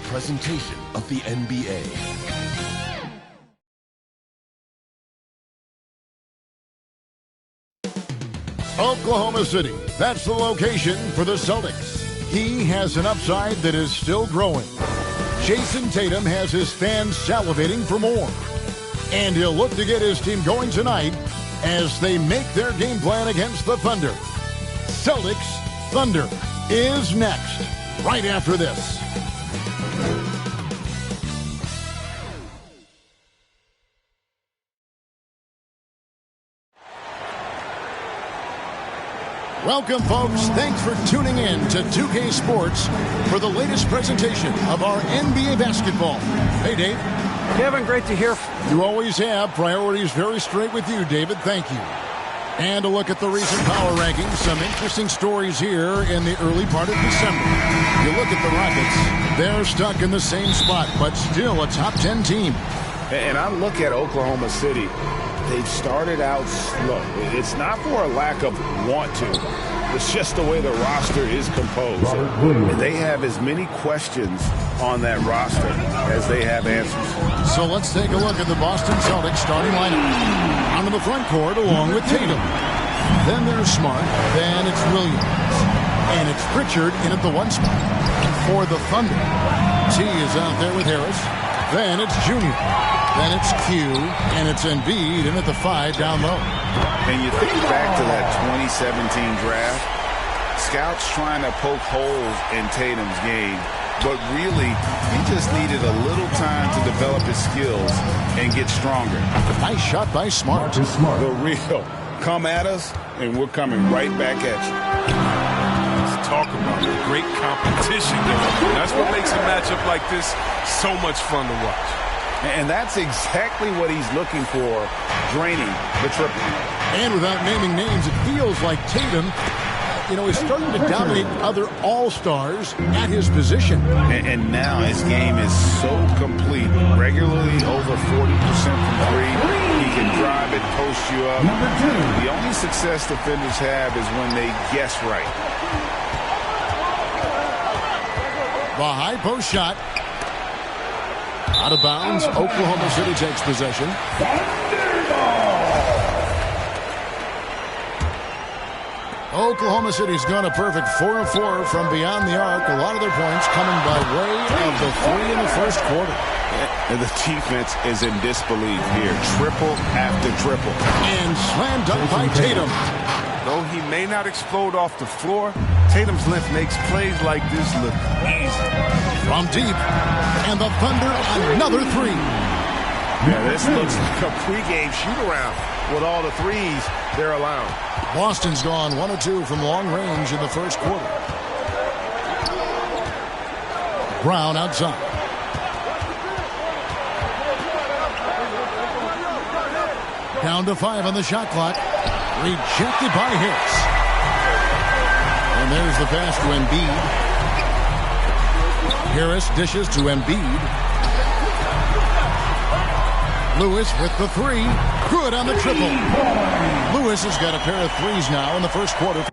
presentation of the NBA. Oklahoma City, that's the location for the Celtics. He has an upside that is still growing. Jason Tatum has his fans salivating for more. And he'll look to get his team going tonight as they make their game plan against the Thunder. Celtics Thunder is next, right after this. Welcome, folks. Thanks for tuning in to 2K Sports for the latest presentation of our NBA basketball. Hey, Dave. Kevin, great to hear. You always have. Priorities very straight with you, David. Thank you. And a look at the recent power rankings. Some interesting stories here in the early part of December. You look at the Rockets. They're stuck in the same spot, but still a top 10 team. And I look at Oklahoma City. They've started out slow. It's not for a lack of want to. It's just the way the roster is composed. And they have as many questions on that roster as they have answers. So let's take a look at the Boston Celtics starting lineup. Onto the front court along with Tatum. Then there's Smart. Then it's Williams. And it's Pritchard in at the 1 spot. For the Thunder, T is out there with Harris. Then it's Junior. Then it's Q, and it's Embiid in at the 5 down low. And you think back to that 2017 draft, scouts trying to poke holes in Tatum's game, but really, he just needed a little time to develop his skills and get stronger. Nice shot by Smart. The real. Come at us, and we're coming right back at you. Let's talk about the great competition. That's what makes a matchup like this so much fun to watch. And that's exactly what he's looking for, draining the triple. And without naming names, it feels like Tatum, is starting to dominate other all-stars at his position. And now his game is so complete, regularly over 40% from three. He can drive it, post you up. The only success defenders have is when they guess right. The high post shot. Out of bounds, Oklahoma City takes possession. Oklahoma City's gone a perfect 4 of 4 from beyond the arc. A lot of their points coming by way of the 3 in the first quarter. And the defense is in disbelief here. Triple after triple. And slam dunk by Tatum. Though he may not explode off the floor, Tatum's length makes plays like this look easy. From deep, and the Thunder another 3. Yeah, this looks like a pregame shoot-around with all the threes they're allowing. Boston's gone 1 of 2 from long range in the first quarter. Brown outside. Down to 5 on the shot clock. Rejected by Harris. And there's the pass to Embiid. Harris dishes to Embiid. Lewis with the 3. Good on the triple. Lewis has got a pair of threes now in the first quarter.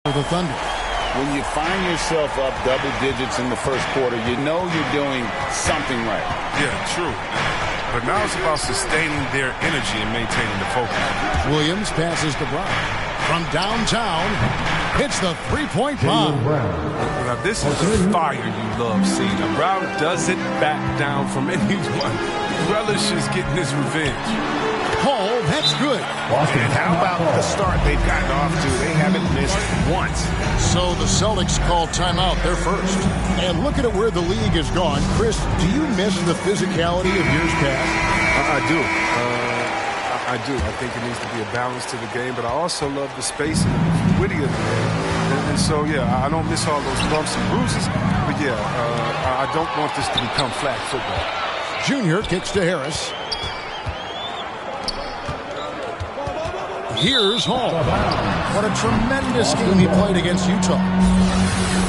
The Thunder. When you find yourself up double digits in the first quarter, you know you're doing something right. Yeah, true. But now it's about sustaining their energy and maintaining the focus. Williams passes to Brown. From downtown, hits the three-point bomb. Now, this is the fire you love seeing. Now, Brown doesn't back down from anyone. He relishes getting his revenge. Oh, that's good. And how about the start they've gotten off to? They haven't missed once. So the Celtics call timeout. They're first. And look at where the league has gone. Chris, do you miss the physicality of years past? I do. I do. I think it needs to be a balance to the game, but I also love the space and the fluidity of the game. And so, yeah, I don't miss all those bumps and bruises, but yeah, I don't want this to become flag football. Junior kicks to Harris. Here's Hall. What a tremendous game he played against Utah.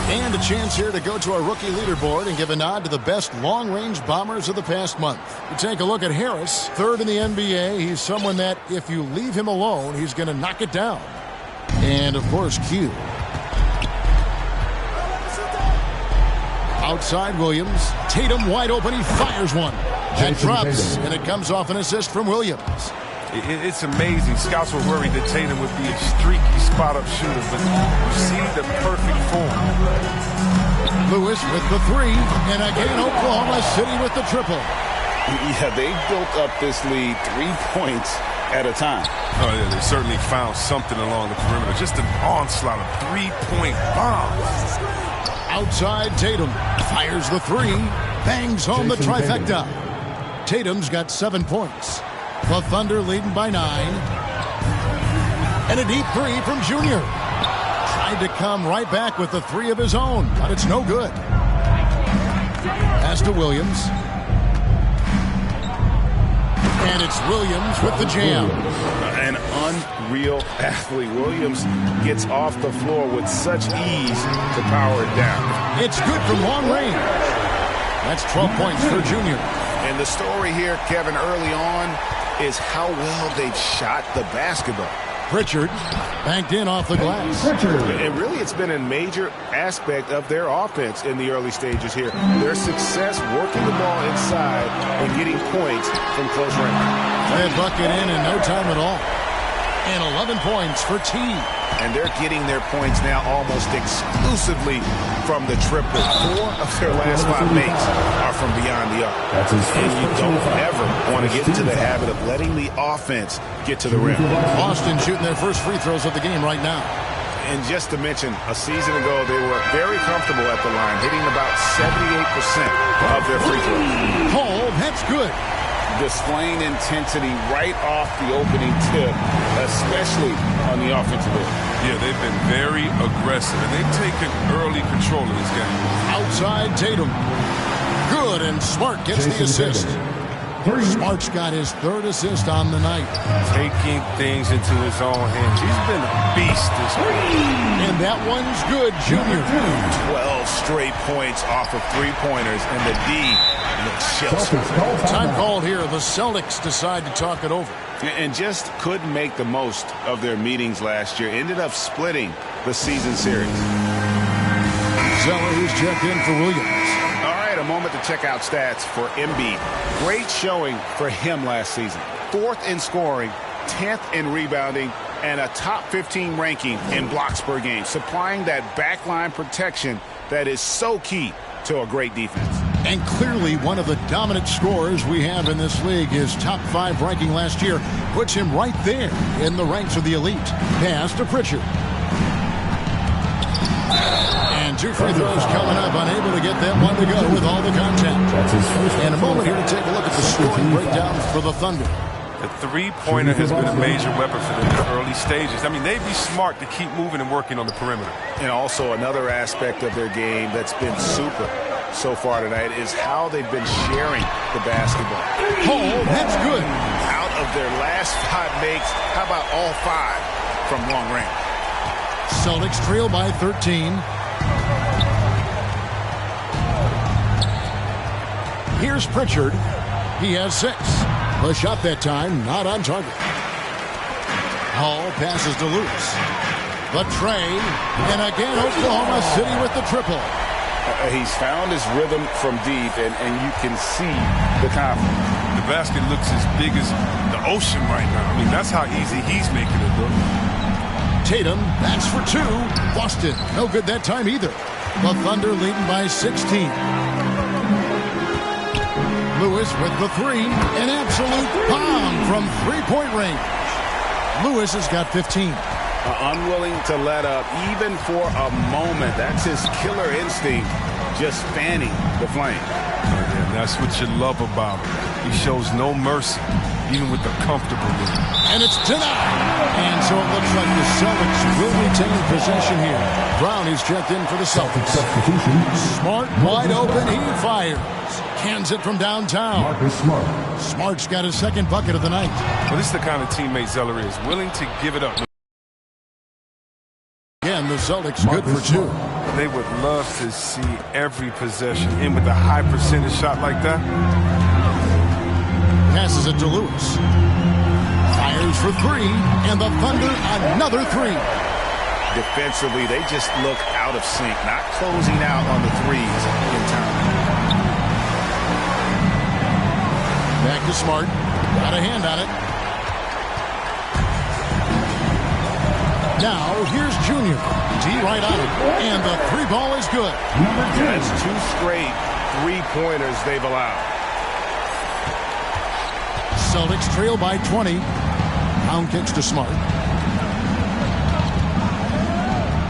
And a chance here to go to our rookie leaderboard and give a nod to the best long-range bombers of the past month. We take a look at Harris, third in the NBA. He's someone that, if you leave him alone, he's going to knock it down. And, of course, Q. Outside Williams. Tatum wide open. He fires one. That drops, and it comes off an assist from Williams. It's amazing. Scouts were worried that Tatum would be a streaky spot-up shooter, but you see the perfect form. Lewis with the three, and again Oklahoma City with the triple. Yeah, they built up this lead 3 points at a time. Oh, yeah, they certainly found something along the perimeter. Just an onslaught of three-point bombs. Outside Tatum fires the three, bangs home the trifecta. Tatum's got 7 points. The Thunder leading by 9. And a deep three from Junior. Tried to come right back with the three of his own, but it's no good. Pass to Williams. And it's Williams with the jam. An unreal athlete. Williams gets off the floor with such ease to power it down. It's good from long range. That's 12 points for Junior. And the story here, Kevin, early on, is how well they've shot the basketball. Pritchard banked in off the glass. And really, it's been a major aspect of their offense in the early stages here. Their success working the ball inside and getting points from close range. That bucket in no time at all. And 11 points for T. And they're getting their points now almost exclusively from the triple. 4 of their last 5 makes are from beyond the arc. And you don't ever want to get into the habit of letting the offense get to the rim. Boston shooting their first free throws of the game right now. And just to mention, a season ago, they were very comfortable at the line, hitting about 78% of their free throws. Hall, that's good. Displaying intensity right off the opening tip, especially on the offensive end. Yeah, they've been very aggressive, and they've taken early control of this game. Outside Tatum. Good, and Smart gets the assist. Smart's got his 3rd assist on the night. Taking things into his own hands. He's been a beast this week. And that one's good, Junior. 12 straight points off of three-pointers, and the D looks shell-shocked. Time called here. The Celtics decide to talk it over. And just couldn't make the most of their meetings last year. Ended up splitting the season series. Zeller is checked in for Williams. All right, a moment to check out stats for Embiid. Great showing for him last season. 4th in scoring, 10th in rebounding, and a top 15 ranking in blocks per game, supplying that backline protection that is so key to a great defense. And clearly one of the dominant scorers we have in this league. His top 5 ranking last year puts him right there in the ranks of the elite. Pass to Pritchard. And 2 free throws coming up, unable to get that one to go with all the contact. And a moment here to take a look at the scoring breakdown for the Thunder. The three-pointer has been a major weapon for them in the early stages. I mean, they'd be smart to keep moving and working on the perimeter. And also another aspect of their game that's been super so far tonight is how they've been sharing the basketball. Oh, that's good. Out of their last 5 makes, how about all 5 from long range? Celtics trail by 13. Here's Pritchard. He has 6. The shot that time, not on target. Hall passes to Lewis. The tray, and again Oklahoma City with the triple. He's found his rhythm from deep, and you can see the confidence. The basket looks as big as the ocean right now. I mean, that's how easy he's making it look. Tatum, that's for 2. Boston, no good that time either. The Thunder leading by 16. Lewis with the 3, an absolute bomb from 3-point range. Lewis has got 15. Unwilling to let up even for a moment. That's his killer instinct, just fanning the flame. And that's what you love about him. He shows no mercy, even with the comfortable lead. And it's denied. And so it looks like the Celtics will retain possession here. Brown is checked in for the Celtics. Smart wide open. He fires. Hands it from downtown. Marcus Smart. Smart's got his second bucket of the night. Well, this is the kind of teammate Zeller is, willing to give it up. Again, the Celtics good for two. They would love to see every possession in with a high percentage shot like that. Passes it to Lewis. Fires for three, and the Thunder another three. Defensively, they just look out of sync, not closing out on the threes in time. Back to Smart. Got a hand on it. Now, here's Junior. D right on it. And the three ball is good. That's two straight three-pointers they've allowed. Celtics trail by 20. Pound kicks to Smart.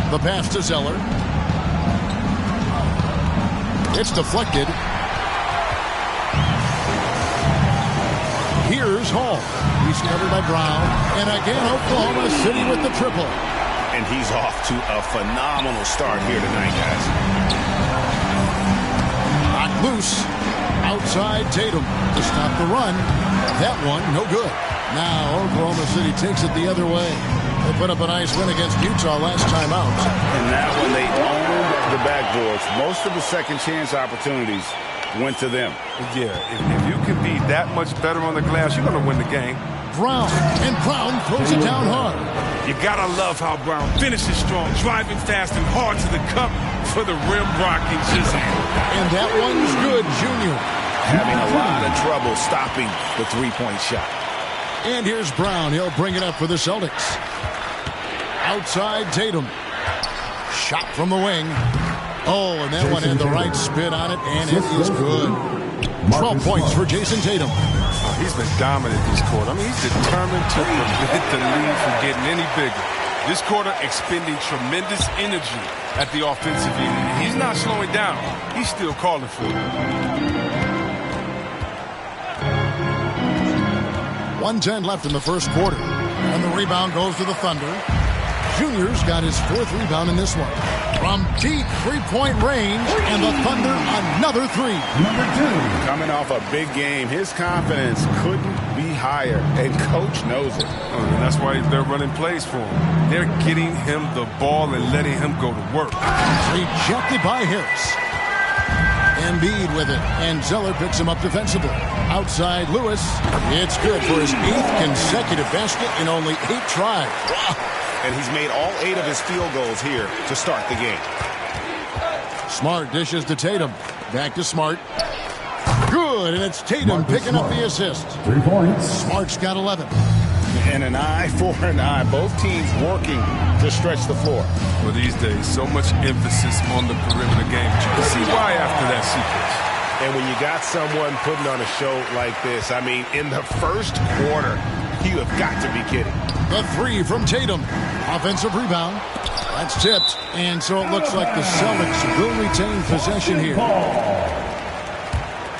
The pass to Zeller. It's deflected. Here's Hall. He's covered by Brown. And again, Oklahoma City with the triple. And he's off to a phenomenal start here tonight, guys. Knocked loose. Outside Tatum to stop the run. That one, no good. Now Oklahoma City takes it the other way. They put up a nice win against Utah last time out. And that one, they owned the backboards. Most of the second chance opportunities went to them. Yeah, if you can be that much better on the glass, you're going to win the game. Brown, and Brown throws it down hard. You gotta love how Brown finishes strong, driving fast and hard to the cup for the rim rocking chisel. And that one's good, Junior. Having a lot of trouble stopping the three-point shot. And here's Brown. He'll bring it up for the Celtics. Outside Tatum. Shot from the wing. Oh, and that one had the right spin on it, and it is good. 12 points for Jason Tatum. He's been dominant this quarter. I mean, he's determined to prevent the lead from getting any bigger. This quarter expending tremendous energy at the offensive end. He's not slowing down. He's still calling for it. 1:10 left in the first quarter. And the rebound goes to the Thunder. Junior's got his fourth rebound in this one. From deep three-point range, and the Thunder another three. Number 2. Coming off a big game, his confidence couldn't be higher, and coach knows it. And that's why they're running plays for him. They're getting him the ball and letting him go to work. Rejected by Harris. Embiid with it, and Zeller picks him up defensively. Outside Lewis. It's good for his 8th consecutive basket in only 8 tries. Wow. And he's made all 8 of his field goals here to start the game. Smart dishes to Tatum. Back to Smart. Good, and it's Tatum picking up the assist. 3 points. Smart's got 11. And an eye for an eye. Both teams working to stretch the floor. Well, these days, so much emphasis on the perimeter game. But you can see why after that sequence. And when you got someone putting on a show like this, I mean, in the first quarter, you have got to be kidding. The three from Tatum. Offensive rebound. That's tipped. And so it looks like the Celtics will retain possession here.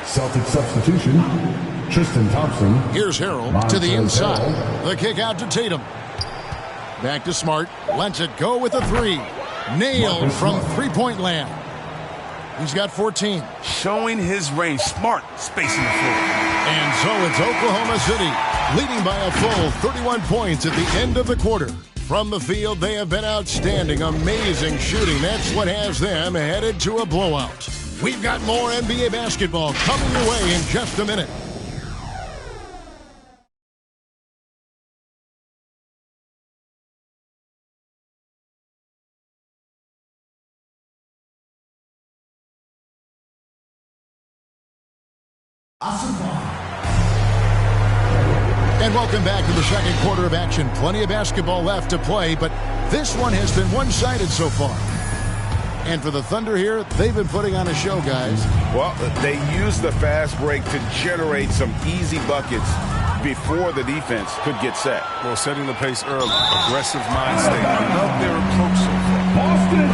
Celtic substitution. Tristan Thompson. Here's Harrell to the inside. The kick out to Tatum. Back to Smart. Lets it go with a three. Nailed from three-point land. He's got 14. Showing his range. Smart spacing the floor. And so it's Oklahoma City leading by a full 31 points at the end of the quarter. From the field, they have been outstanding. Amazing shooting. That's what has them headed to a blowout. We've got more NBA basketball coming your way in just a minute. And welcome back to the second quarter of action. Plenty of basketball left to play, but this one has been one-sided so far. And for the Thunder here, they've been putting on a show, guys. Well, they used the fast break to generate some easy buckets before the defense could get set. Well, setting the pace early. Aggressive mind state. I love their approach so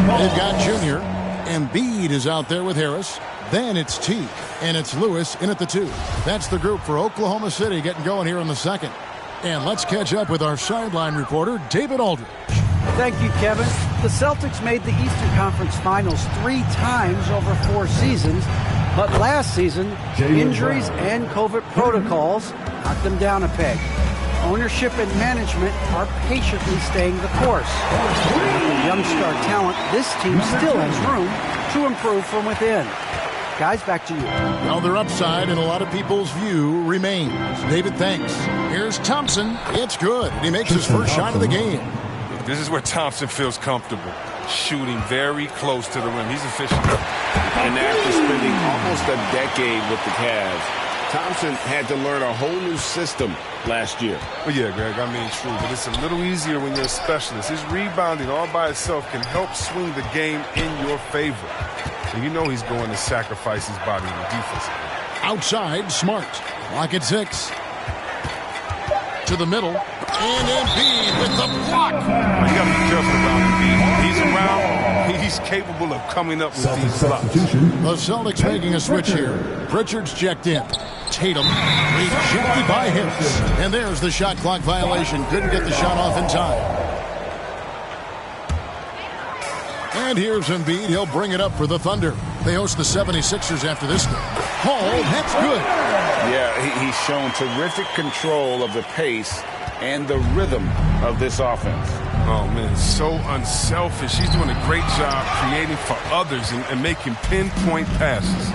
far. They've got Junior. Embiid is out there with Harris. Then it's T, and it's Lewis in at the 2. That's the group for Oklahoma City getting going here in the second. And let's catch up with our sideline reporter, David Aldridge. Thank you, Kevin. The Celtics made the Eastern Conference Finals 3 times over 4 seasons, But last season, injuries and COVID protocols knocked them down a peg. Ownership and management are patiently staying the course. With young star talent, this team still has room to improve from within. Guys, back to you. Well, their upside in a lot of people's view remains. David, thanks. Here's Thompson. It's good. He makes his first shot of the game. This is where Thompson feels comfortable, shooting very close to the rim. He's efficient. And after spending almost a decade with the Cavs, Thompson had to learn a whole new system last year. Well, yeah, Greg, I mean, true, but it's a little easier when you're a specialist. His rebounding all by itself can help swing the game in your favor. And you know he's going to sacrifice his body in the defense. Outside, Smart. Clock at 6. To the middle. And Embiid with the block. You got to be careful about Embiid. When he's around, he's capable of coming up with these blocks. The Celtics making a switch here. Pritchard's checked in. Tatum rejected by Hicks. And there's the shot clock violation. Couldn't get the shot off in time. And here's Embiid. He'll bring it up for the Thunder. They host the 76ers after this game. Hall, that's good. Yeah, he's shown terrific control of the pace and the rhythm of this offense. Oh, man, so unselfish. He's doing a great job creating for others and making pinpoint passes.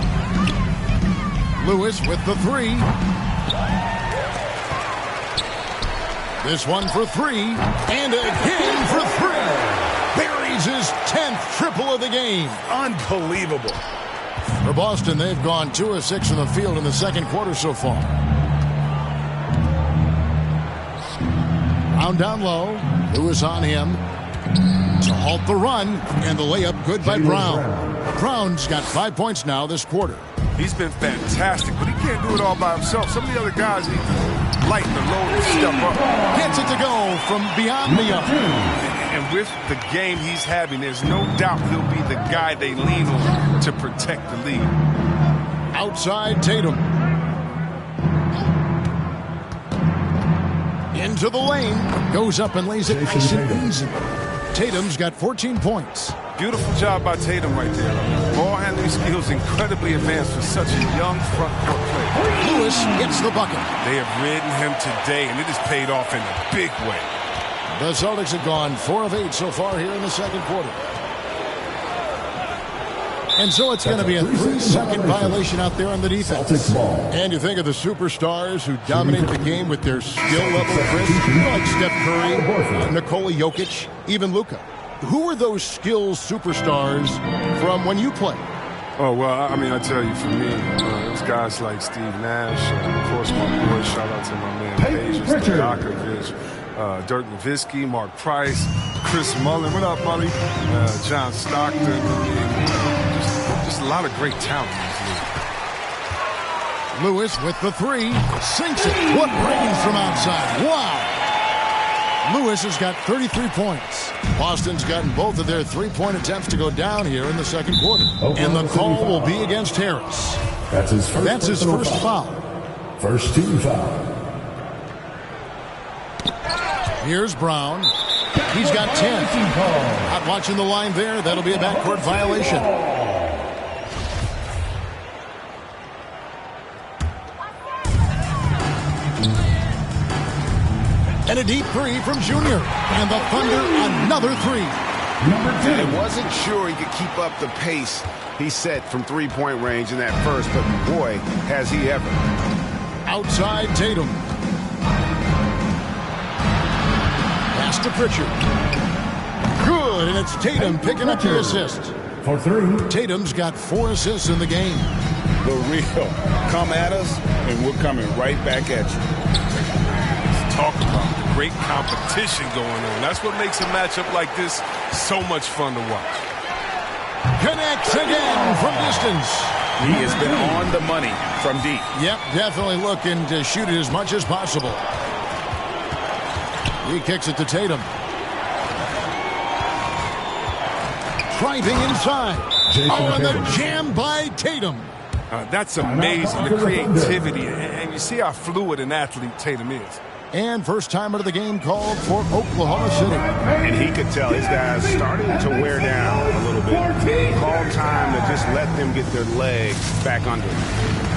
Lewis with the 3. This one for 3. And again for 3. Buries his 10th triple of the game. Unbelievable. For Boston, they've gone 2 of 6 in the field in the second quarter so far. Brown down low. Lewis on him to halt the run. And the layup good by Brown. Brown's got 5 points now this quarter. He's been fantastic, but he can't do it all by himself. Some of the other guys need to lighten the load and step up. Gets it to go from beyond the arc. And with the game he's having, there's no doubt he'll be the guy they lean on to protect the lead. Outside Tatum. Into the lane. Goes up and lays it nice and easy. Tatum's got 14 points. Beautiful job by Tatum right there. Ball handling skills incredibly advanced for such a young front court player. Lewis gets the bucket. They have ridden him today, and it has paid off in a big way. The Celtics have gone 4 of 8 so far here in the second quarter. And so it's going to be a 3-second violation out there on the defense. And you think of the superstars who dominate the game with their skill level, Chris, like Steph Curry, Nikola Jokic, even Luka. Who are those skills superstars from when you played? Oh, well, I mean, I tell you, for me, it was guys like Steve Nash, of course, my boy, shout out to my man, Paige Stojakovic, Dirk Nowitzki, Mark Price, Chris Mullin. What up, Mully? John Stockton. I mean, just a lot of great talent in this league. Lewis with the 3. Sinks it. What range from outside. Wow. Lewis has got 33 points. Boston's gotten both of their 3-point attempts to go down here in the second quarter. And the call will be against Harris. That's his first foul. First team foul. Here's Brown. He's got 10. Not watching the line there. That'll be a backcourt violation. And a deep 3 from Junior. And the Thunder, another 3. I wasn't sure he could keep up the pace he set from three-point range in that first, but boy, has he ever. Outside Tatum. Pass to Pritchard. Good, and it's Tatum picking up the assist. For 3. Tatum's got 4 assists in the game. The real. Come at us, and we're coming right back at you. Talk about the great competition going on. That's what makes a matchup like this so much fun to watch. Connects again from distance. He has been on the money from deep. Yep, definitely looking to shoot it as much as possible. He kicks it to Tatum. Driving inside. And the jam by Tatum. That's amazing, the creativity. And you see how fluid an athlete Tatum is. And first timer of the game called for Oklahoma City. And he could tell his guys starting to wear down a little bit. Called time to just let them get their legs back under it.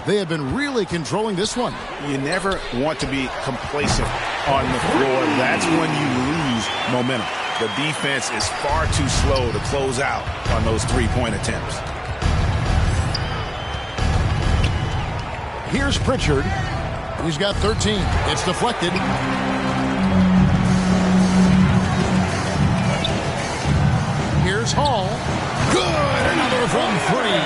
They have been really controlling this one. You never want to be complacent on the floor. That's when you lose momentum. The defense is far too slow to close out on those three-point attempts. Here's Pritchard. He's got 13. It's deflected. Here's Hall. Good. Another from three.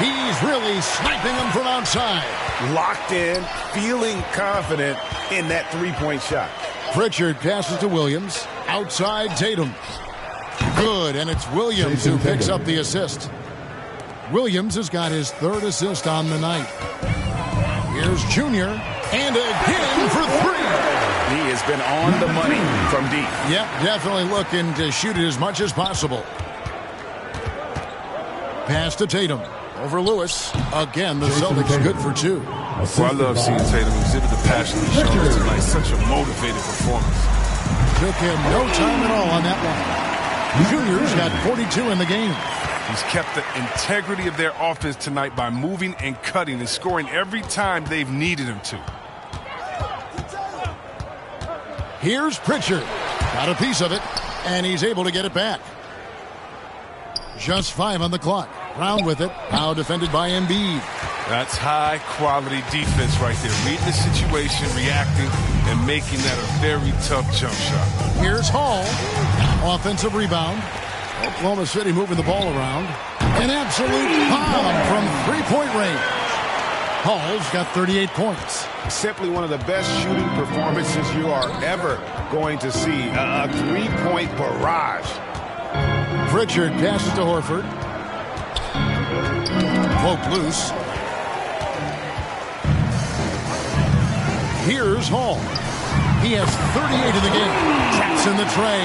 He's really sniping them from outside. Locked in, feeling confident in that three-point shot. Pritchard passes to Williams. Outside Tatum. Good, and it's Williams who picks up the assist. Williams has got his third assist on the night. Here's Junior, and again for three. He has been on the money from deep. Yep, definitely looking to shoot it as much as possible. Pass to Tatum. Over Lewis. Again, the Celtics good for two. Well, I love seeing Tatum exhibit the passion he showed us tonight. Such a motivated performance. Took him no time at all on that one. Junior's got 42 in the game. He's kept the integrity of their offense tonight by moving and cutting and scoring every time they've needed him to. Here's Pritchard. Got a piece of it, and he's able to get it back. Just 5 on the clock. Brown with it. Now defended by Embiid. That's high-quality defense right there. Reading the situation, reacting, and making that a very tough jump shot. Here's Hall. Offensive rebound. Oklahoma City moving the ball around. An absolute bomb from three-point range. Hall's got 38 points. Simply one of the best shooting performances you are ever going to see. A three-point barrage. Pritchard passes to Horford. Poke loose. Here's Hall. He has 38 in the game. Traps in the tray.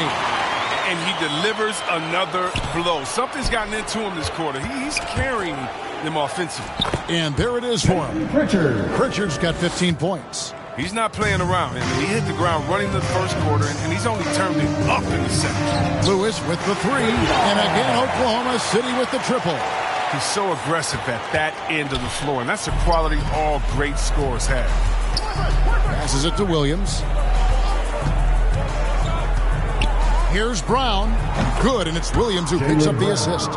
And he delivers another blow. Something's gotten into him this quarter. He's carrying them offensively. And there it is for him. Pritchard's got 15 points. He's not playing around. I mean, he hit the ground running the first quarter, and he's only turned it up in the second. Lewis with the three. And again, Oklahoma City with the triple. He's so aggressive at that end of the floor, and that's a quality all great scorers have. Passes it to Williams. Here's Brown. Good, and it's Williams who picks up the assist.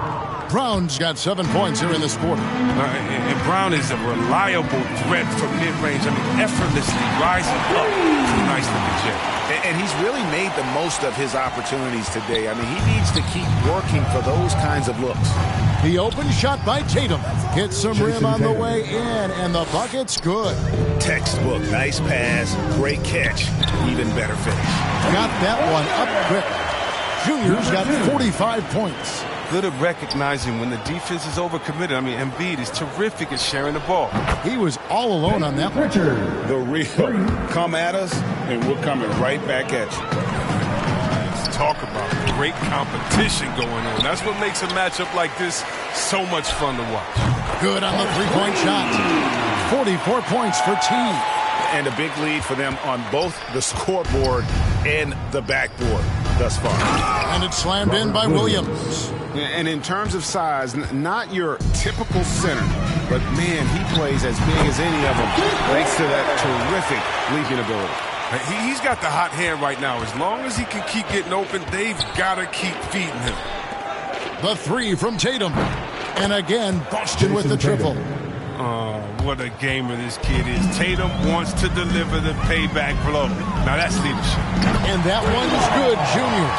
Brown's got 7 points here in this quarter. And Brown is a reliable threat from mid-range. I mean, effortlessly rising up to a nice looking jet. And he's really made the most of his opportunities today. I mean, he needs to keep working for those kinds of looks. The open shot by Tatum. Hits some rim on the way in, and the bucket's good. Textbook, nice pass, great catch, even better finish. Got that one up quick. Junior's got 45 points. Good at recognizing when the defense is overcommitted. I mean, Embiid is terrific at sharing the ball. He was all alone on that one. The real come at us, and we're coming right back at you. Let's talk about great competition going on. That's what makes a matchup like this so much fun to watch. Good on the three-point shot. 44 points for T. And a big lead for them on both the scoreboard and the backboard thus far. And it's slammed in by Williams. And in terms of size, not your typical center, but man, he plays as big as any of them thanks to that terrific leaping ability. He's got the hot hand right now. As long as he can keep getting open, they've got to keep feeding him. The three from Tatum. And again, Boston with the triple. Oh, what a gamer this kid is. Tatum wants to deliver the payback blow. Now that's leadership. And that one's good, Junior.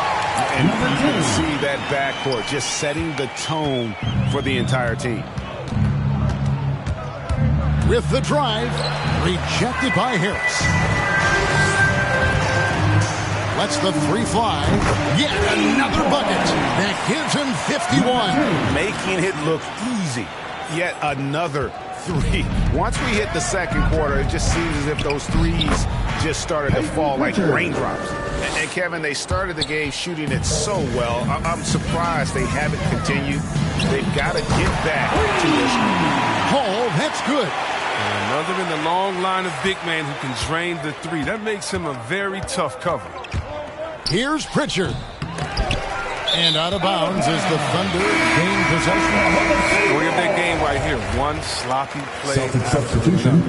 And you can see that backcourt just setting the tone for the entire team. With the drive, rejected by Harris. Lets the three fly. Yet another bucket. That gives him 51. Making it look easy. Yet another three. Once we hit the second quarter, it just seems as if those threes just started to fall like raindrops. And Kevin, they started the game shooting it so well. I'm surprised they haven't continued. They've got to get back to this. Oh, that's good. And another in the long line of big men who can drain the three. That makes him a very tough cover. Here's Pritchard. And out of bounds as the Thunder gain possession. Look at that game right here. One sloppy play. Celtic substitution.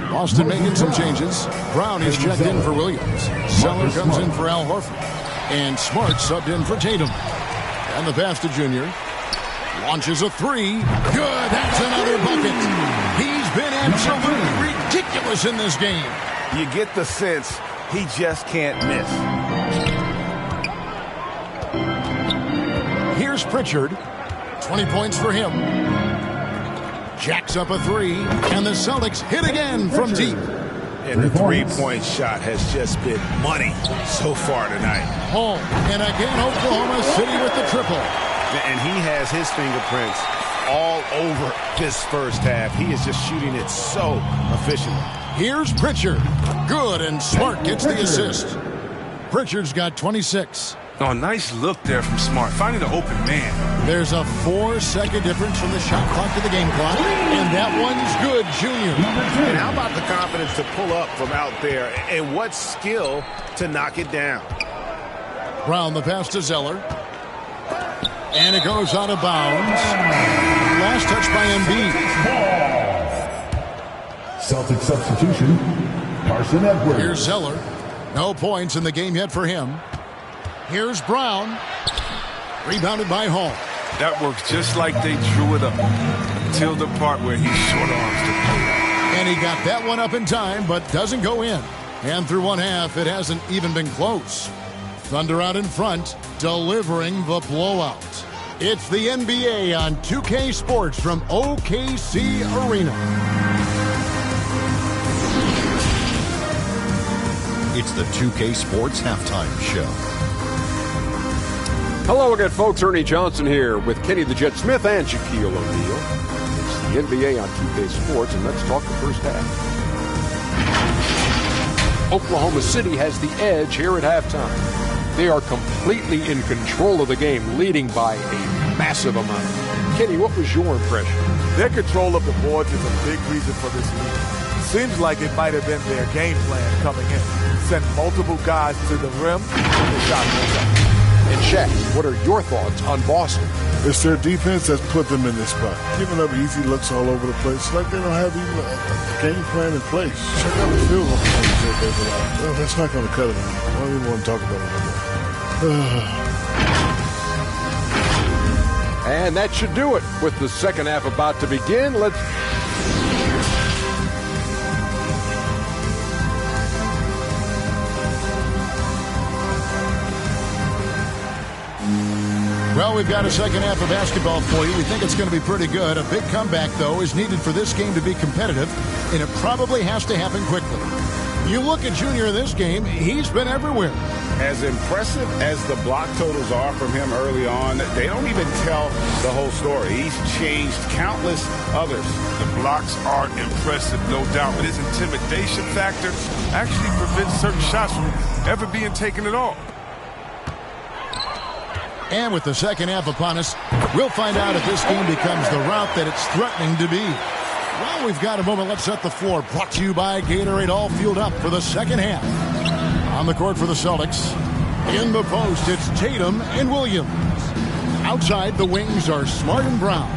Boston making some changes. Brown is checked in for Williams. Zeller comes in for Al Horford. And Smart subbed in for Tatum. And the pass to Junior. Launches a three. Good. That's another bucket. He's been absolutely ridiculous in this game. You get the sense he just can't miss. Here's Pritchard. 20 points for him. Jacks up a three. And the Celtics hit again from deep. And the three-point shot has just been money so far tonight. Home. And again, Oklahoma City with the triple. And he has his fingerprints all over this first half. He is just shooting it so efficiently. Here's Pritchard. Good, and Smart gets the assist. Pritchard's got 26. Oh, nice look there from Smart, finding an open man. There's a 4-second difference from the shot clock to the game clock, and that one's good, Junior. And how about the confidence to pull up from out there, and what skill to knock it down. Brown the pass to Zeller. And it goes out of bounds. Last touch by Embiid. Celtic substitution. Carson Edwards. Here's Zeller. No points in the game yet for him. Here's Brown. Rebounded by Hall. That works just like they drew it up until the part where he short arms the play. And he got that one up in time, but doesn't go in. And through one half, it hasn't even been close. Thunder out in front, delivering the blowout. It's the NBA on 2K Sports from OKC Arena. It's the 2K Sports Halftime Show. Hello again, folks. Ernie Johnson here with Kenny the Jet Smith and Shaquille O'Neal. It's the NBA on 2K Sports, and let's talk the first half. Oklahoma City has the edge here at halftime. They are completely in control of the game, leading by a massive amount. Kenny, what was your impression? Their control of the boards is a big reason for this lead. Seems like it might have been their game plan coming in. Send multiple guys to the rim, and the shot goes up. And Shaq, what are your thoughts on Boston? It's their defense that's put them in this spot. Giving up easy looks all over the place. Like they don't have even a game plan in place. Check out the field goal. Well, that's not going to cut it. I don't even want to talk about it anymore. And that should do it. With the second half about to begin, let's... Well, we've got a second half of basketball for you. We think it's going to be pretty good. A big comeback, though, is needed for this game to be competitive, and it probably has to happen quickly. You look at Junior in this game, he's been everywhere. As impressive as the block totals are from him early on, they don't even tell the whole story. He's changed countless others. The blocks are impressive, no doubt, but his intimidation factor actually prevents certain shots from ever being taken at all. And with the second half upon us, we'll find out if this game becomes the route that it's threatening to be. Well, we've got a moment. Let's set the floor. Brought to you by Gatorade, all fueled up for the second half. On the court for the Celtics. In the post, it's Tatum and Williams. Outside, the wings are Smart and Brown.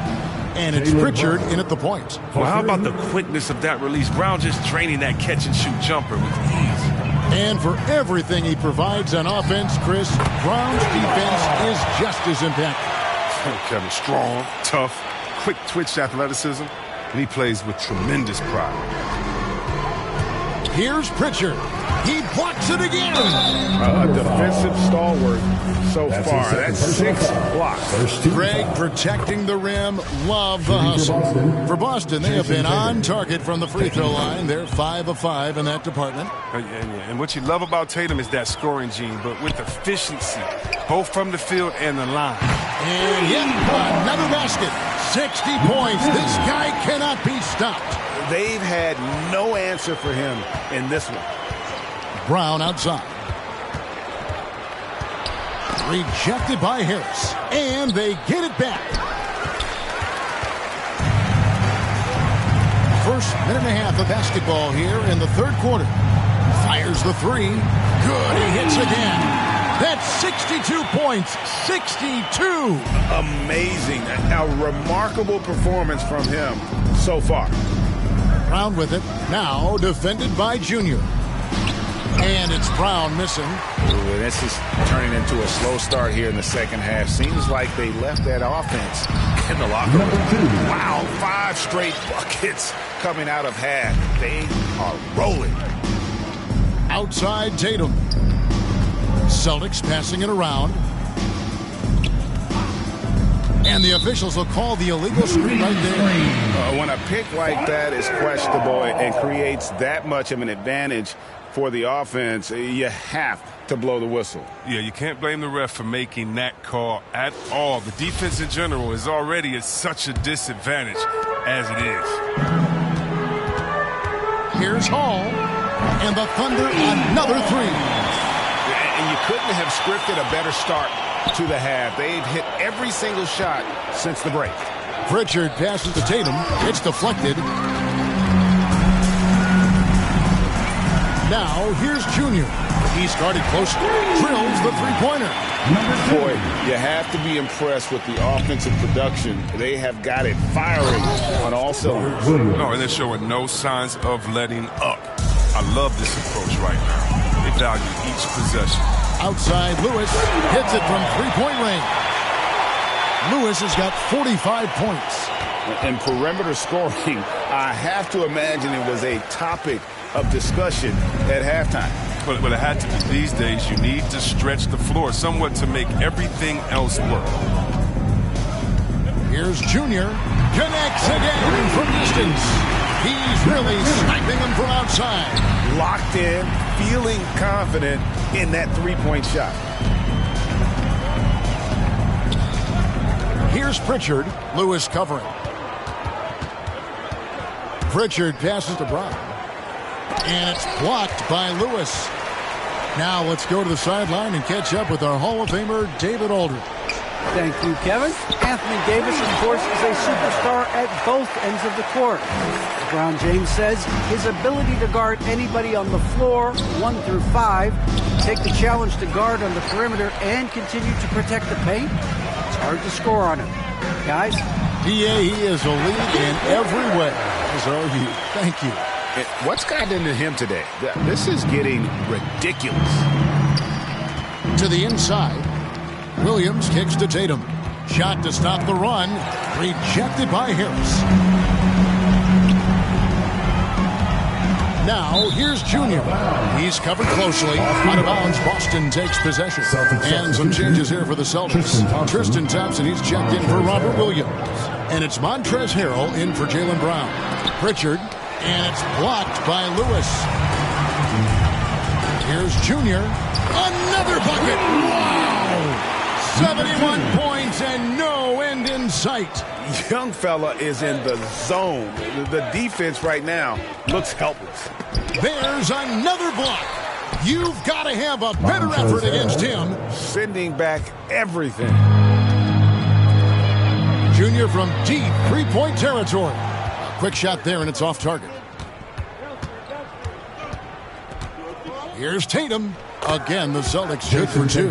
And it's Pritchard in at the point. Well, how about the quickness of that release? Brown just draining that catch-and-shoot jumper with ease. And for everything he provides on offense, Chris, Brown's defense is just as impactful. Kevin, strong, tough, quick-twitch athleticism, and he plays with tremendous pride. Here's Pritchard. He blocks it again. A defensive stalwart so far. That's 6 blocks. Greg protecting the rim. Love the hustle. For Boston, they have been on target from the free throw line. They're 5 of 5 in that department. And what you love about Tatum is that scoring gene, but with efficiency, both from the field and the line. And yet another basket. 60 points. This guy cannot be stopped. They've had no answer for him in this one. Brown outside. Rejected by Harris. And they get it back. First minute and a half of basketball here in the third quarter. Fires the three. Good. He hits again. That's 62 points. 62. Amazing. A remarkable performance from him so far. Brown with it. Now defended by Junior. And it's Brown missing. Ooh, this is turning into a slow start here in the second half. Seems like they left that offense in the locker room. Wow, 5 straight buckets coming out of half. They are rolling. Outside Tatum. Celtics passing it around. And the officials will call the illegal screen right there. When a pick like that is questionable and creates that much of an advantage for the offense, you have to blow the whistle. Yeah, you can't blame the ref for making that call at all. The defense in general is already at such a disadvantage as it is. Here's Hall. And the Thunder, another three. And you couldn't have scripted a better start to the half. They've hit every single shot since the break. Pritchard passes to Tatum. It's deflected. Now, here's Junior. He's guarded close. Drills the three-pointer. Boy, you have to be impressed with the offensive production. They have got it firing on all cylinders. No, and they're showing no signs of letting up. I love this approach right now. They value each possession. Outside, Lewis hits it from three-point range. Lewis has got 45 points. And perimeter scoring, I have to imagine it was a topic of discussion at halftime. But it had to be. These days, you need to stretch the floor somewhat to make everything else work. Here's Junior. Connects again from distance. He's really sniping him from outside. Locked in, feeling confident in that three-point shot. Here's Pritchard. Lewis covering. Pritchard passes to Brown. And it's blocked by Lewis. Now let's go to the sideline and catch up with our Hall of Famer, David Aldridge. Thank you, Kevin. Anthony Davis, of course, is a superstar at both ends of the court. LeBron James says his ability to guard anybody on the floor, 1 through 5, take the challenge to guard on the perimeter, and continue to protect the paint, it's hard to score on him. Guys? He is a lead in every way. As are you. Thank you. What's gotten into him today? This is getting ridiculous. To the inside. Williams kicks to Tatum. Shot to stop the run. Rejected by Harris. Now, here's Junior. He's covered closely. Out of bounds, Boston takes possession. And some changes here for the Celtics. Tristan Thompson, he's checked in for Robert Williams. And it's Montrezl Harrell in for Jaylen Brown. Pritchard. And it's blocked by Lewis. Here's Junior. Another bucket. Wow! 71 points and no end in sight. Young fella is in the zone. The defense right now looks helpless. There's another block. You've got to have a better effort against him. Sending back everything. Junior from deep three-point territory. A quick shot there, and it's off target. Here's Tatum. Again, the Celtics good for 2.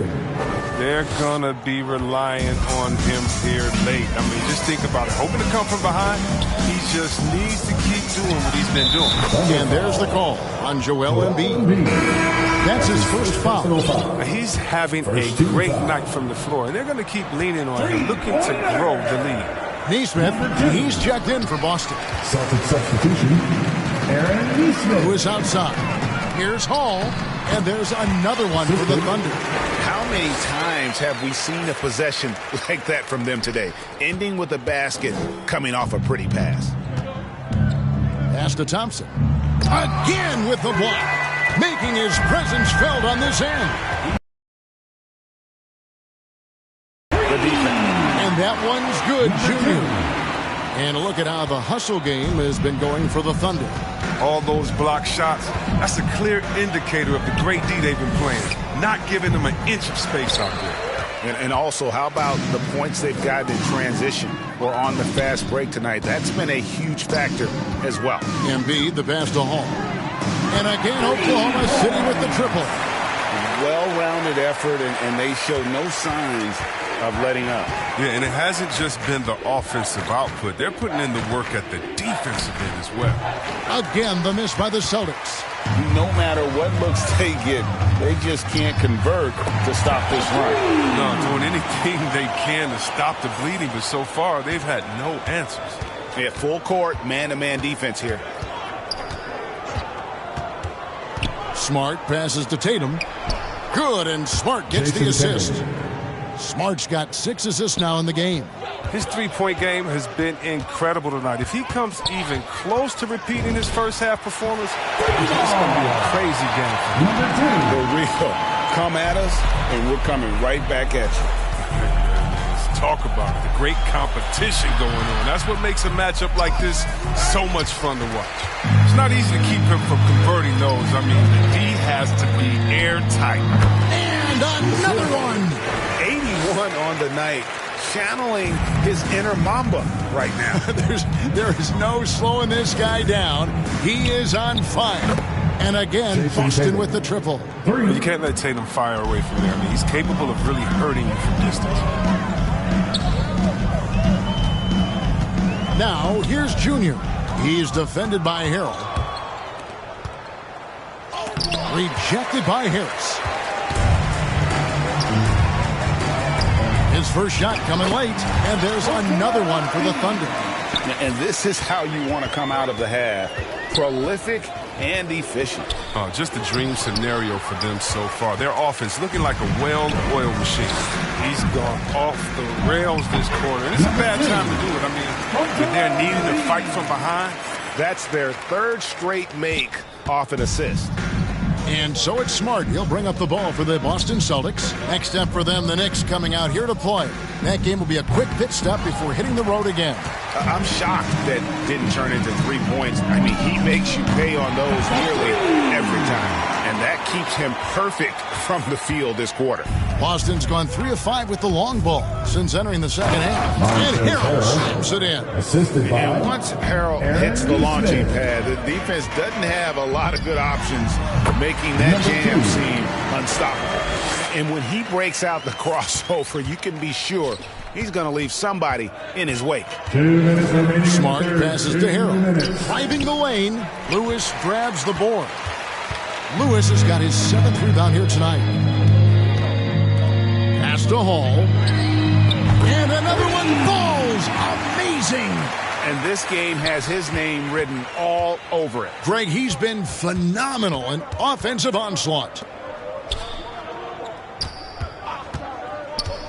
They're going to be relying on him here late. I mean, just think about it. Hoping to come from behind, he just needs to keep doing what he's been doing. And there's the call on Joel Embiid. That's his first foul. He's having a great night from the floor, and they're going to keep leaning on him, looking to grow the lead. Neesmith, he's checked in for Boston. Celtic substitution, Aaron Neesmith. Who is outside. Here's Hall, and there's another one for the Thunder. How many times have we seen a possession like that from them today? Ending with a basket, coming off a pretty pass. Pass to Thompson. Again with the block, making his presence felt on this end. The defense. And that one's good, Junior. And a look at how the hustle game has been going for the Thunder. All those block shots, that's a clear indicator of the great D they've been playing. Not giving them an inch of space out there. And also, how about the points they've gotten in transition or on the fast break tonight? That's been a huge factor as well. Embiid, the pass to Hall. And again, Oklahoma City with the triple. Well-rounded effort, and they show no signs of letting up. Yeah, and it hasn't just been the offensive output. They're putting in the work at the defensive end as well. Again, the miss by the Celtics. No matter what looks they get, they just can't convert to stop this run. No, doing anything they can to stop the bleeding, but so far they've had no answers. Yeah, full court, man-to-man defense here. Smart passes to Tatum. Good, and Smart gets the assist. Smart's got 6 assists now in the game. His three-point game has been incredible tonight. If he comes even close to repeating his first half performance, it's going to be a crazy game for him. For real. Come at us, and we're coming right back at you. Let's talk about it. The great competition going on. That's what makes a matchup like this so much fun to watch. It's not easy to keep him from converting those. I mean, the D has to be airtight. And another one. 81 on the night. Channeling his inner Mamba right now. There is no slowing this guy down. He is on fire. And again, Boston with the triple. You can't let Tatum fire away from there. I mean, he's capable of really hurting you from distance. Now, here's Junior. He's defended by Harrell. Rejected by Harris. His first shot coming late, and there's another one for the Thunder. And this is how you want to come out of the half. Prolific and efficient. Just a dream scenario for them so far. Their offense looking like a well-oiled machine. He's gone off the rails this quarter. And it's a bad time to do it. I mean, when they're needing to fight from behind. That's their third straight make off an assist. And so it's Smart. He'll bring up the ball for the Boston Celtics. Next up for them, the Knicks coming out here to play. That game will be a quick pit stop before hitting the road again. I'm shocked that didn't turn into 3 points. I mean, he makes you pay on those nearly every time. And that keeps him perfect from the field this quarter. Boston's gone 3 of 5 with the long ball since entering the second half. And Harrell slams it in. And once Harrell hits the launching pad, the defense doesn't have a lot of good options, making that jam seem unstoppable. And when he breaks out the crossover, you can be sure he's going to leave somebody in his wake. 2 minutes remaining. Smart passes to Harrell. Driving the lane, Lewis grabs the board. Lewis has got his 7th rebound here tonight. Pass to Hall. And another one falls. Amazing. And this game has his name written all over it. Greg, he's been phenomenal in offensive onslaught.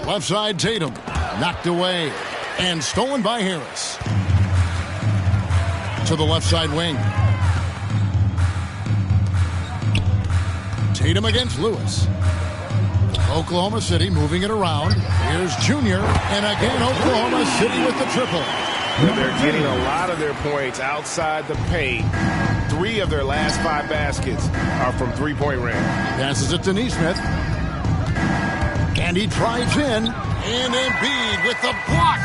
Left side, Tatum. Knocked away. And stolen by Harris. To the left side wing. Tatum against Lewis. Oklahoma City moving it around. Here's Junior. And again, Oklahoma City with the triple. They're getting a lot of their points outside the paint. 3 of their last 5 baskets are from three-point range. Passes it to Nesmith. And he drives in. And Embiid with the block.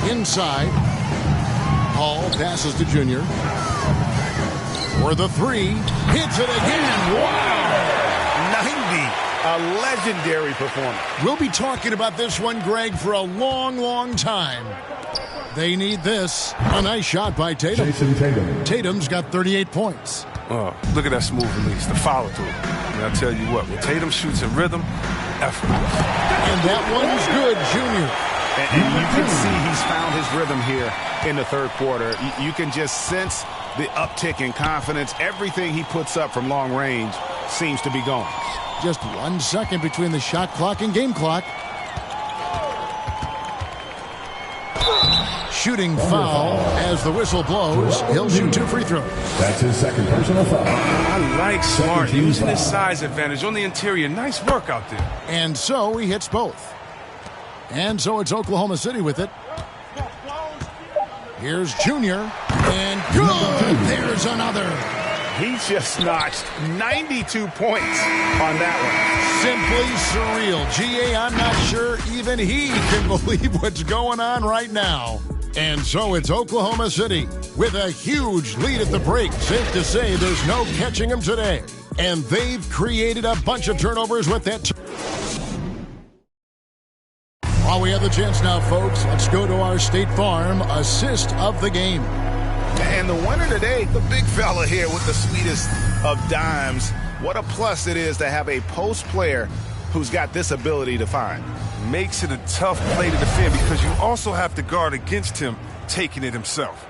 Inside. Hall passes to Junior. For the 3. Hits it again. Wow. 90. A legendary performance. We'll be talking about this one, Greg, for a long, long time. They need this. A nice shot by Tatum. Jason Tatum. Tatum's got 38 points. Oh, look at that smooth release, the follow-through. And I'll tell you what, when Tatum shoots in rhythm, effortless. And that one's good, Junior. And you can see he's found his rhythm here in the third quarter. You can just sense the uptick in confidence. Everything he puts up from long range seems to be going. Just 1 second between the shot clock and game clock. Shooting foul as the whistle blows. He'll shoot 2 free throws. That's his second personal foul. I like Smart using his size advantage on the interior. Nice work out there. And so he hits both. And so it's Oklahoma City with it. Here's Junior. And good. There's another. He's just notched 92 points on that one. Simply surreal. G.A., I'm not sure even he can believe what's going on right now. And so it's Oklahoma City with a huge lead at the break. Safe to say there's no catching them today. And they've created a bunch of turnovers with that. While we have the chance now, folks, let's go to our State Farm assist of the game. And the winner today, the big fella here with the sweetest of dimes. What a plus it is to have a post player who's got this ability to find. Makes it a tough play to defend because you also have to guard against him taking it himself.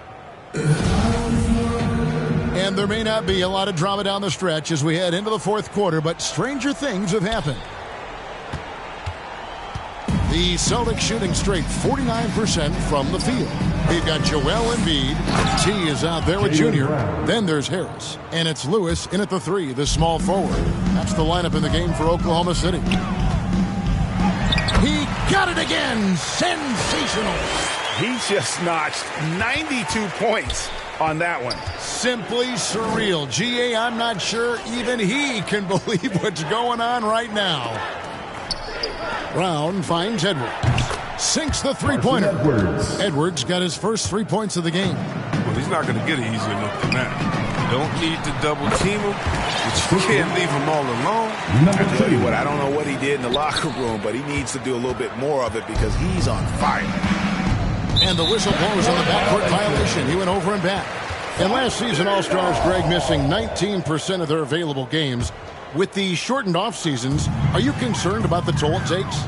And there may not be a lot of drama down the stretch as we head into the fourth quarter, but stranger things have happened. The Celtics shooting straight 49% from the field. We've got Joel Embiid. T is out there with Junior. Then there's Harris. And it's Lewis in at the 3, the small forward. That's the lineup in the game for Oklahoma City. He got it again. Sensational. He's just notched 92 points on that one. Simply surreal. G.A., I'm not sure even he can believe what's going on right now. Brown finds Edwards. Sinks the three-pointer. Edwards got his first 3 points of the game. Well, he's not going to get it easier enough than that. Don't need to double team him, but you can't leave him all alone. I tell you what, I don't know what he did in the locker room, but he needs to do a little bit more of it because he's on fire. And the whistle blows on the backcourt violation. He went over and back. And last season, All-Stars, Greg, missing 19% of their available games. With the shortened off seasons, are you concerned about the toll it takes?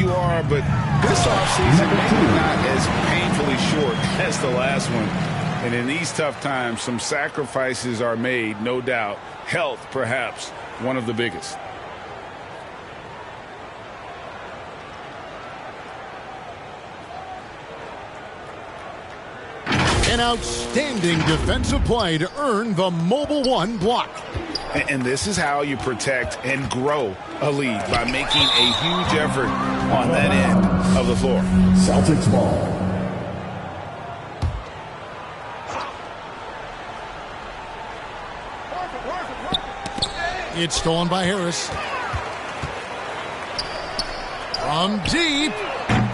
You are, but this offseason maybe not as painfully short as the last one. And in these tough times, some sacrifices are made, no doubt. Health, perhaps, one of the biggest. An outstanding defensive play to earn the Mobile One block. And this is how you protect and grow a lead, by making a huge effort on that end of the floor. Celtics ball. It's stolen by Harris. From deep,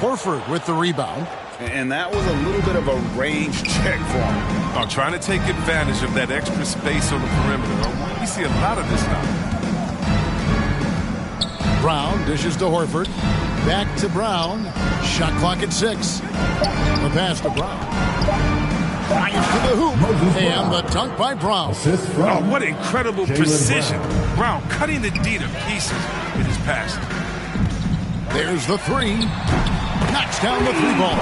Horford with the rebound. And that was a little bit of a range check for him. Trying to take advantage of that extra space on the perimeter. We see a lot of this now. Brown dishes to Horford. Back to Brown. Shot clock at 6. The pass to Brown. Drives to the hoop. And the dunk by Brown. Oh, what incredible precision. Brown cutting the D to pieces with his pass. There's the 3. Knocks down the 3 ball.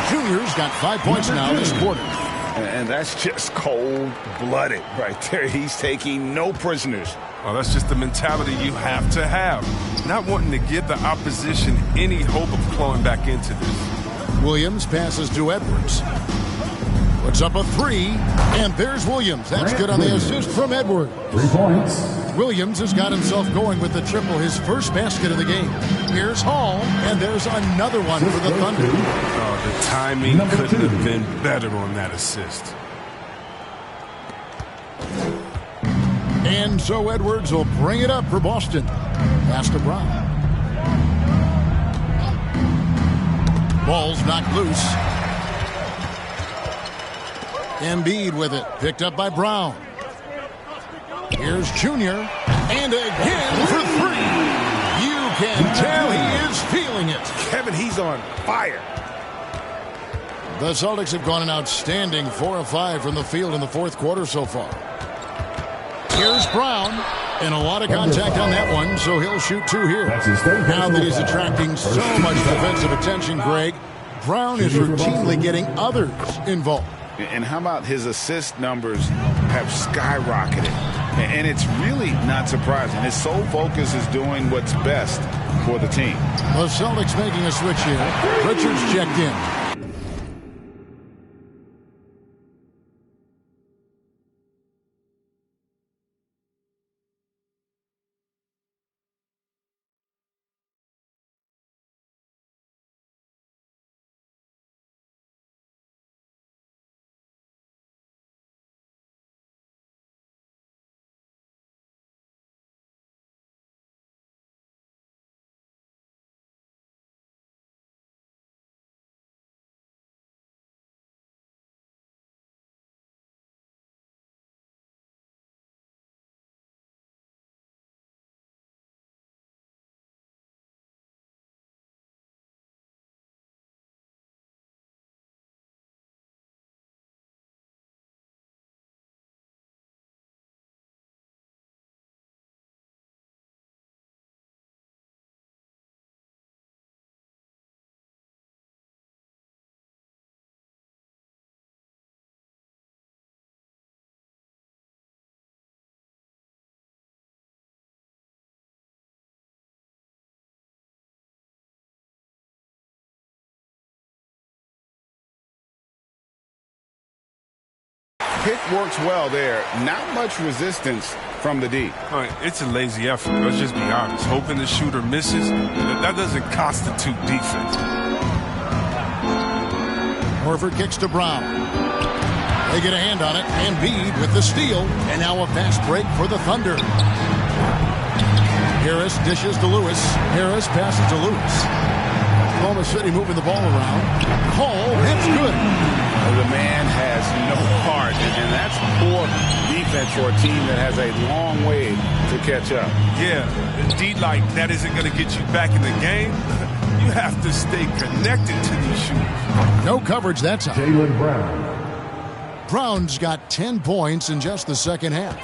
Junior's got 5 points now this quarter. And that's just cold-blooded right there. He's taking no prisoners. Well, that's just the mentality you have to have. Not wanting to give the opposition any hope of clawing back into this. Williams passes to Edwards. Puts up a 3, and there's Williams. That's good on the assist from Edwards. 3 points. Williams has got himself going with the triple, his first basket of the game. Here's Hall, and there's another one for the Thunder. Oh, the timing couldn't have been better on that assist. And so Edwards will bring it up for Boston. Pass to Brown. Ball's knocked loose. Embiid with it, picked up by Brown. Here's Junior, and again for 3. You can tell he is feeling it. Kevin, he's on fire. The Celtics have gone an outstanding 4 of 5 from the field in the fourth quarter so far. Here's Brown, and a lot of contact on that one, so he'll shoot 2 here. Now that he's attracting so much defensive attention, Greg, Brown is routinely getting others involved. And how about his assist numbers have skyrocketed? And it's really not surprising. His sole focus is doing what's best for the team. The Celtics making a switch here. Richards checked in. Pick works well there. Not much resistance from the D. All right, it's a lazy effort. Let's just be honest. Hoping the shooter misses, that doesn't constitute defense. Horford kicks to Brown. They get a hand on it. Embiid with the steal. And now a fast break for the Thunder. Harris dishes to Lewis. Harris passes to Lewis. Oklahoma City moving the ball around. Hall, that's good. The man has no heart, and that's poor defense for a team that has a long way to catch up. Yeah, D like that isn't going to get you back in the game. You have to stay connected to these shooters. No coverage that time. Jaylen Brown. Brown's got 10 points in just the second half.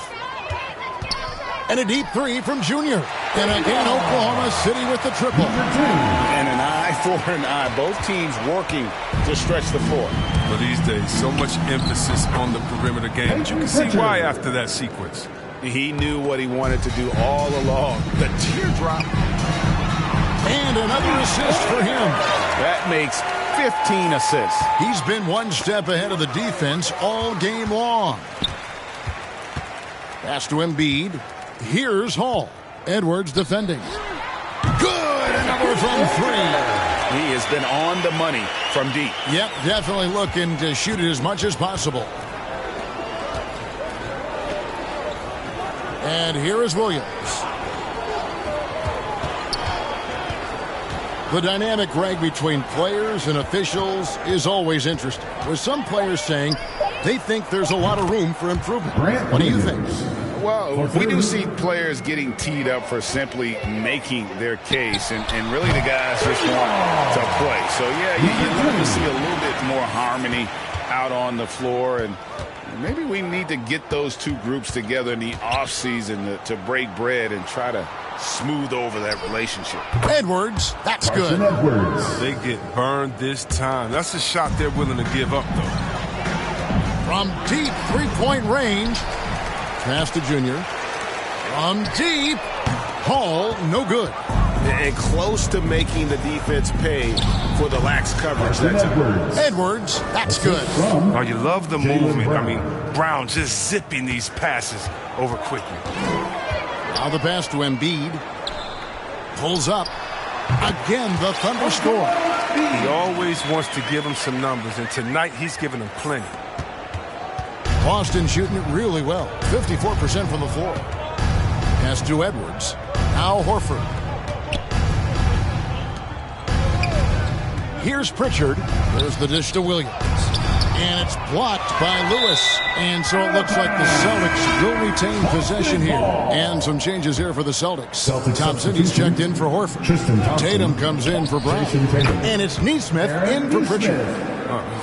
And a deep three from Junior. And again, Oklahoma City with the triple. And an eye for an eye. Both teams working to stretch the floor. But these days, so much emphasis on the perimeter game. But you can see why after that sequence. He knew what he wanted to do all along. The teardrop. And another assist for him. That makes 15 assists. He's been one step ahead of the defense all game long. Pass to Embiid. Here's Hall. Edwards defending. Good! Another from three. He has been on the money from deep. Yep, definitely looking to shoot it as much as possible. And here is Williams. The dynamic rag between players and officials is always interesting, with some players saying they think there's a lot of room for improvement. What do you think? Well, we do see players getting teed up for simply making their case, and really the guys just want to play. So, yeah, you'd love to see a little bit more harmony out on the floor, and maybe we need to get those two groups together in the offseason to break bread and try to smooth over that relationship. Edwards, that's good. Edwards. They get burned this time. That's a shot they're willing to give up, though. From deep three-point range. Pass to Junior. From deep. Hall, no good. And close to making the defense pay for the lax coverage that time. Edwards, that's good. Oh, you love the movement. I mean, Brown just zipping these passes over quickly. Now the pass to Embiid. Pulls up. Again, the Thunder score. He always wants to give him some numbers, and tonight he's giving them plenty. Boston shooting it really well. 54% from the floor. Pass to Edwards. Now Horford. Here's Pritchard. There's the dish to Williams. And it's blocked by Lewis. And so it looks like the Celtics will retain possession here. And some changes here for the Celtics. Thompson, he's checked in for Horford. Tatum comes in for Brown. And it's Nesmith in for Pritchard.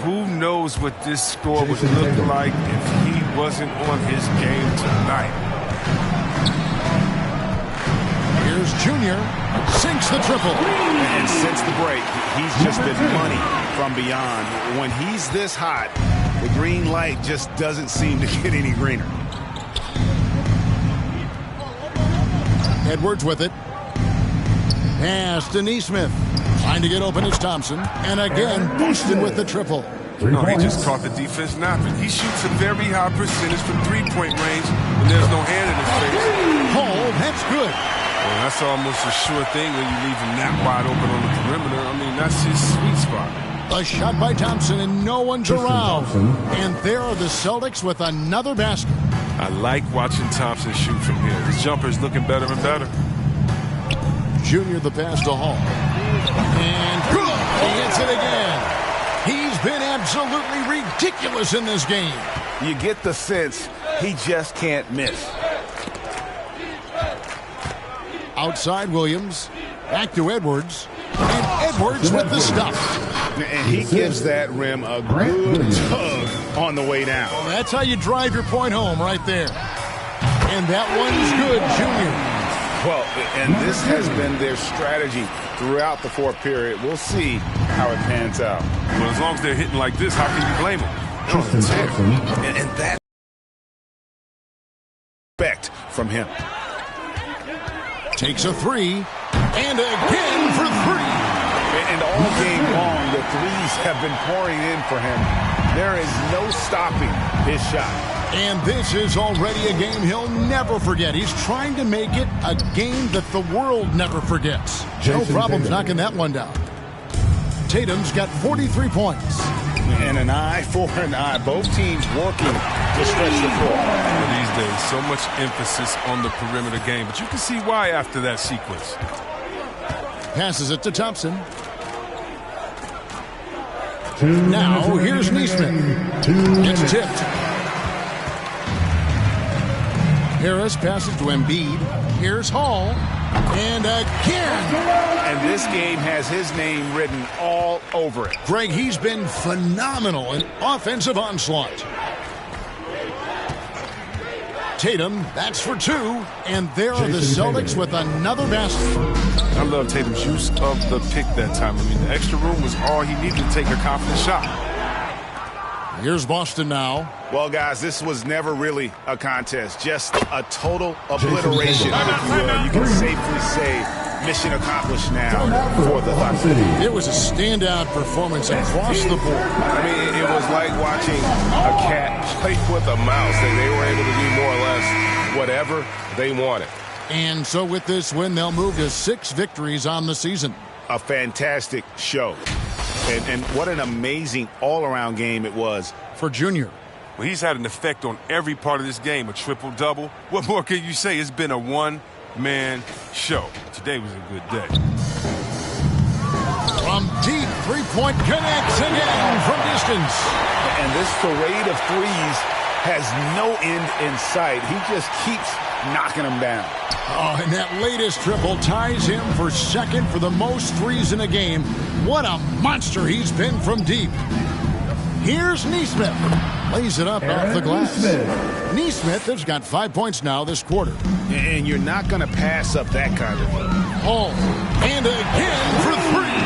Who knows what this score would look like if he wasn't on his game tonight. Here's Junior. Sinks the triple. And since the break, he's just been money from beyond. When he's this hot, The green light just doesn't seem to get any greener. Edwards with it. Pass to Neesmith. Trying to get open is Thompson. And again, Boston with the triple. No, he just caught the defense napping. He shoots a very high percentage from three-point range, and there's no hand in his face. Oh, that's good. Well, that's almost a sure thing when you leave him that wide open on the perimeter. I mean, that's his sweet spot. A shot by Thompson, and no one's around. And there are the Celtics with another basket. I like watching Thompson shoot from here. His jumper's looking better and better. Junior the pass to Hall. And good. He hits it again. He's been absolutely ridiculous in this game. You get the sense he just can't miss. Outside Williams. Back to Edwards. And Edwards with the stuff. And he gives that rim a good tug on the way down. Well, that's how you drive your point home right there. And that one's good, Junior. Well, and this has been their strategy throughout the fourth period. We'll see how it pans out. Well, as long as they're hitting like this, how can you blame them? And that respect from him. Takes a three, and again for three. And all game long, the threes have been pouring in for him. There is no stopping his shot. And this is already a game he'll never forget. He's trying to make it a game that the world never forgets. No problems knocking that one down. Tatum's got 43 points. And an eye for an eye. Both teams working to stretch the floor. These days, so much emphasis on the perimeter game. But you can see why after that sequence. Passes it to Thompson. Now, here's Neesmith. It's tipped. Harris passes to Embiid. Here's Hall. And again. And this game has his name written all over it. Greg, he's been phenomenal in offensive onslaught. Tatum, that's for two. And there are the Celtics with another basket. I love Tatum's use of the pick that time. I mean, the extra room was all he needed to take a confident shot. Here's Boston now. Well, guys, this was never really a contest. Just a total obliteration, if you will. You can safely say mission accomplished now for the Thunder. It was a standout performance across the board. I mean, it was like watching a cat play with a mouse. They were able to do more or less whatever they wanted. And so with this win, they'll move to 6 victories on the season. A fantastic show. And what an amazing all-around game it was for Junior. Well, he's had an effect on every part of this game, a triple-double. What more can you say? It's been a one-man show. Today was a good day. From deep, three-point connects again from distance. And this parade of threes has no end in sight. He just keeps knocking them down. Oh, and that latest triple ties him for second for the most threes in a game. What a monster he's been from deep. Here's Neesmith. Lays it up off the glass. Neesmith has got 5 points now this quarter. And you're not going to pass up that kind of thing. Oh, and again for three.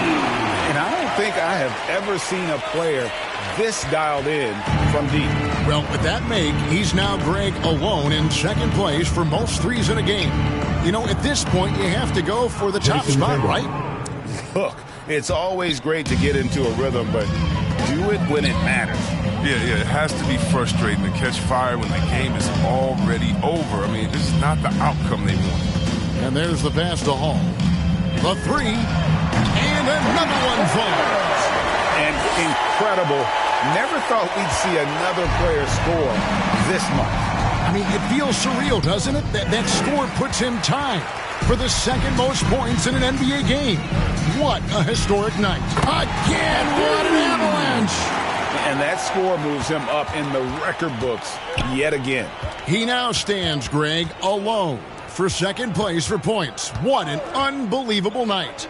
And I don't think I have ever seen a player this dialed in from deep. Well, with that make, he's now, Greg, alone in second place for most threes in a game. You know, at this point, you have to go for the top spot, right? Look, it's always great to get into a rhythm, but do it when it matters. Yeah, it has to be frustrating to catch fire when the game is already over. I mean, this is not the outcome they want. And there's the pass to Hall. The three, and another one falls. And incredible. Never thought we'd see another player score this much. I mean, it feels surreal, doesn't it? That score puts him tied for the second most points in an NBA game. What a historic night. Again, what an avalanche. And that score moves him up in the record books yet again. He now stands, Greg, alone for second place for points. What an unbelievable night.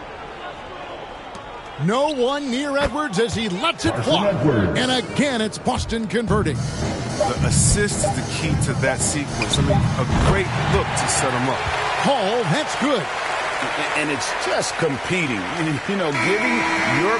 No one near Edwards as he lets it fly. And again, it's Boston converting. The assist is the key to that sequence. I mean, a great look to set him up. Hall, that's good. And it's just competing. You know, giving your